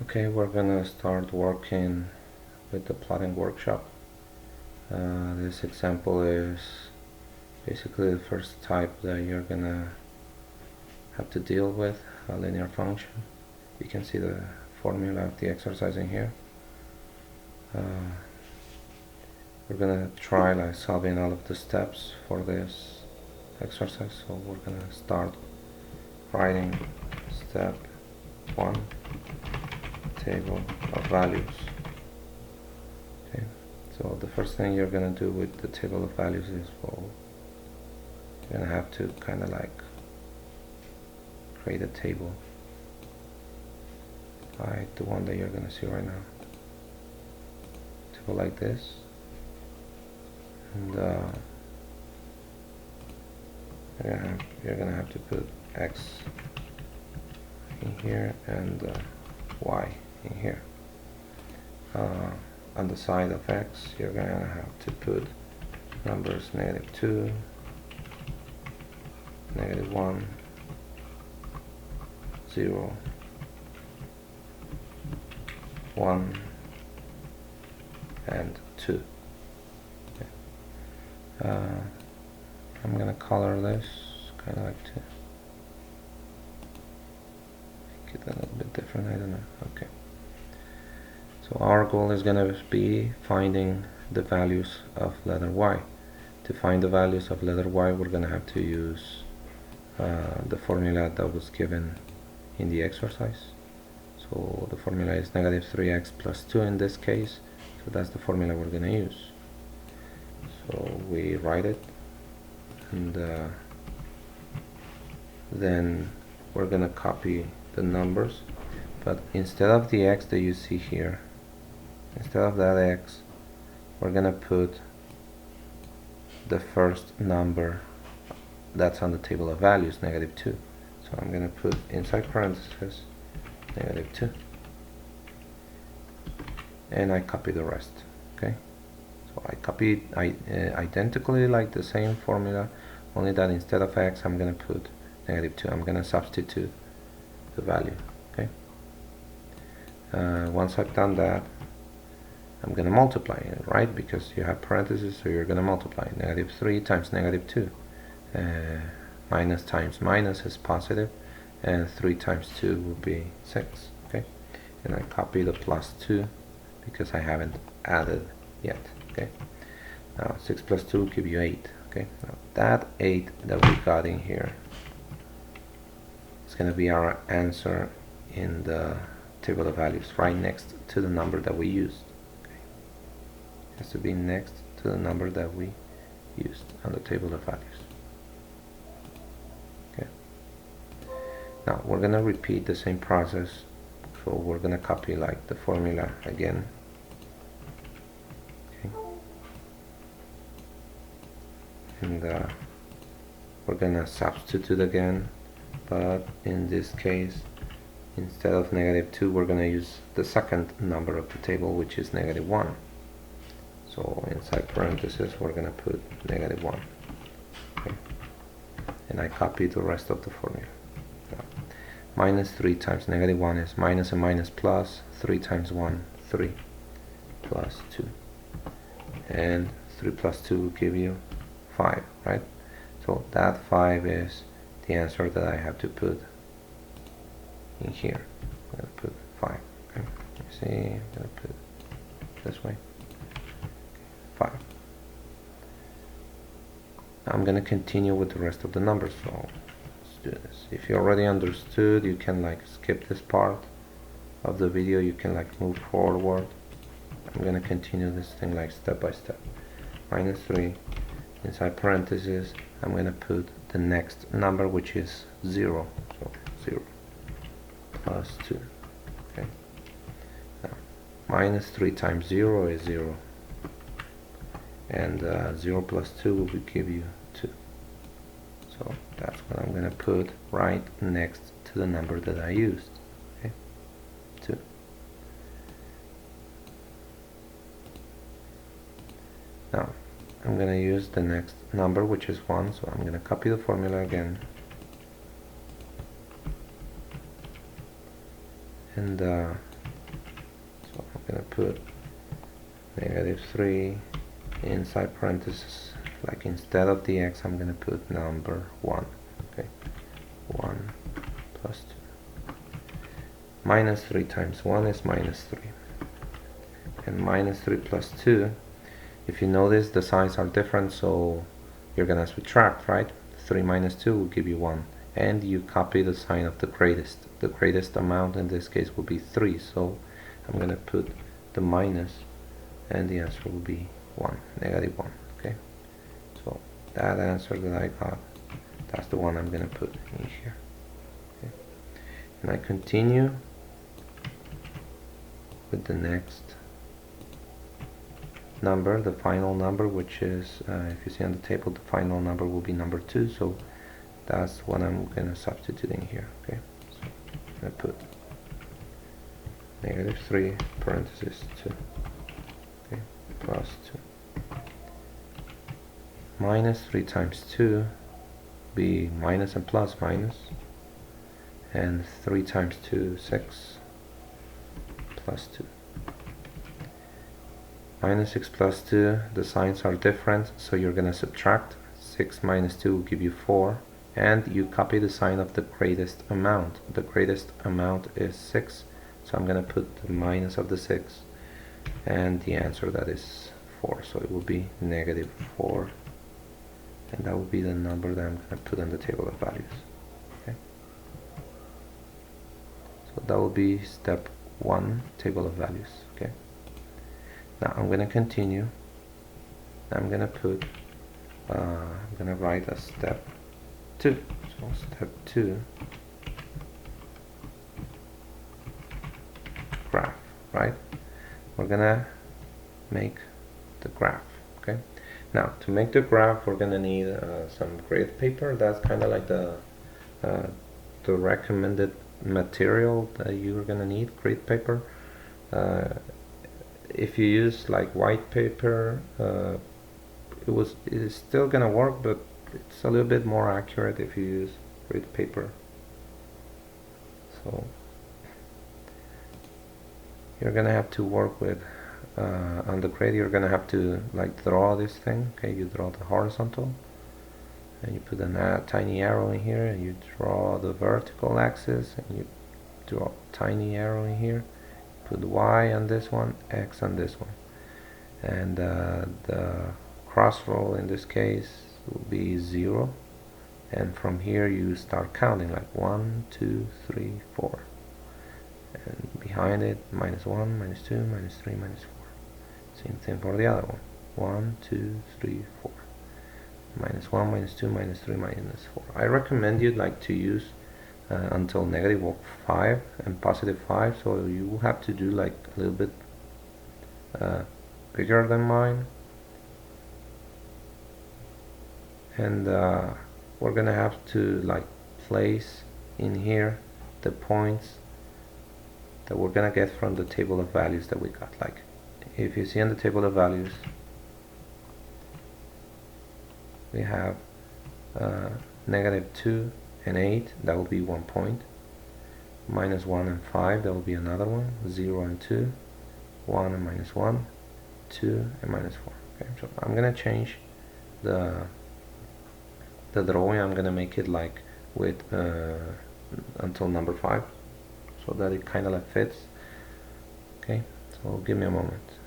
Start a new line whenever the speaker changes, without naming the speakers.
Okay, we're gonna start working with the plotting workshop. This example is basically the first type that you're gonna have to deal with, a linear function. You can see the formula of the exercise in here. We're gonna try like solving all of the steps for this exercise. So we're gonna start writing step 1, table of values. Okay, so the first thing you're gonna do with the table of values is, well, you're gonna have to kind of like create a table like the one that you're gonna see right now. Table like this, and you're gonna have to put X in here and Y in here. On the side of X, you're gonna have to put numbers -2, -1, 0, 1, and 2. Okay. I'm gonna color this kind of like to make it a little bit different. I don't know. Okay. So our goal is gonna be finding the values of letter Y. To find the values of letter Y, we're gonna have to use the formula that was given in the exercise. So the formula is -3x plus 2 in this case. So that's the formula we're gonna use. So we write it, and then we're gonna copy the numbers, but instead of the x that you see here, instead of that x, we're gonna put the first number that's on the table of values, -2. So I'm gonna put inside parentheses -2, and I copy the rest. Okay, so I copied identically like the same formula, only that instead of x I'm gonna put -2. I'm gonna substitute the value. Okay, once I've done that, I'm gonna multiply it, right? Because you have parentheses, so you're gonna multiply. -3 times -2. Minus times minus is positive, and 3 times 2 will be 6. Okay, and I copy the +2 because I haven't added yet. Okay, now 6 plus 2 will give you 8. Okay, now that 8 that we got in here is going to be our answer in the table of values, right next to the number that we used. Okay, it has to be next to the number that we used on the table of values. Now we're gonna repeat the same process, so we're gonna copy like the formula again. Okay. And we're gonna substitute again, but in this case, instead of -2, we're gonna use the second number of the table, which is -1. So inside parentheses, we're gonna put -1. Okay. And I copy the rest of the formula. -3 times -1 is minus and minus plus. 3 times 1, 3, plus 2. And 3 plus 2 will give you 5, right? So that 5 is the answer that I have to put in here. I'm going to put 5. Okay. You see, I'm going to put it this way. 5. I'm going to continue with the rest of the numbers. So do this. If you already understood, you can like skip this part of the video, you can like move forward. I'm gonna continue this thing like step by step. -3 inside parentheses, I'm gonna put the next number, which is 0. So 0 plus 2. Okay, now -3 times 0 is 0, and 0 plus 2 will give you 2. So that's what I'm going to put right next to the number that I used. Okay, 2. Now I'm going to use the next number, which is 1, so I'm going to copy the formula again, and So I'm gonna put -3 inside parentheses, like instead of the x I'm gonna put number 1. Okay, 1 plus 2. -3 times 1 is -3, and -3 plus 2, if you notice the signs are different, so you're gonna subtract, right? 3 minus 2 will give you 1, and you copy the sign of the greatest. The greatest amount in this case will be 3, so I'm gonna put the minus, and the answer will be 1, -1. Okay, so that answer that I got, that's the one I'm gonna put in here. Okay. And I continue with the next number, the final number, which is, if you see on the table, the final number will be number 2, so that's what I'm gonna substitute in here. Okay, so I'm gonna put -3 parentheses 2, okay, plus 2. -3 times 2 be minus and plus minus, and 3 times 2 6 plus 2. -6 plus 2, the signs are different, so you're gonna subtract. 6 minus 2 will give you 4, and you copy the sign of the greatest amount. The greatest amount is 6, so I'm gonna put the minus of the 6, and the answer, that is 4, so it will be -4, and that will be the number that I'm gonna put in the table of values. Okay, so that will be step 1, table of values. Okay, now I'm gonna continue. I'm gonna put I'm gonna write a step 2. So step 2, graph, right? We're gonna make the graph. Okay, now to make the graph we're gonna need some grid paper. That's kind of like the recommended material that you're gonna need, grid paper. If you use like white paper, it is still gonna work, but it's a little bit more accurate if you use grid paper. So you're gonna have to work with on the grid, you're gonna have to like draw this thing. Okay, you draw the horizontal, and you put a tiny arrow in here, and you draw the vertical axis, and you draw a tiny arrow in here, put y on this one, x on this one, and the cross roll in this case will be 0, and from here you start counting like 1 2 3 4, and behind it -1 -2 -3 -4. Same thing for the other one, 1 2 3 4, -1 -2 -3 -4. I recommend you like to use until -5 and +5, so you have to do like a little bit bigger than mine, and we're gonna have to like place in here the points that we're gonna get from the table of values that we got. Like if you see on the table of values, we have -2 and 8, that will be 1 point, -1 and 5, that will be another one, 0 and 2, 1 and -1, 2 and -4. Okay, so I'm gonna change the drawing. I'm gonna make it like with until number 5, so that it kind of like fits. Okay, so give me a moment.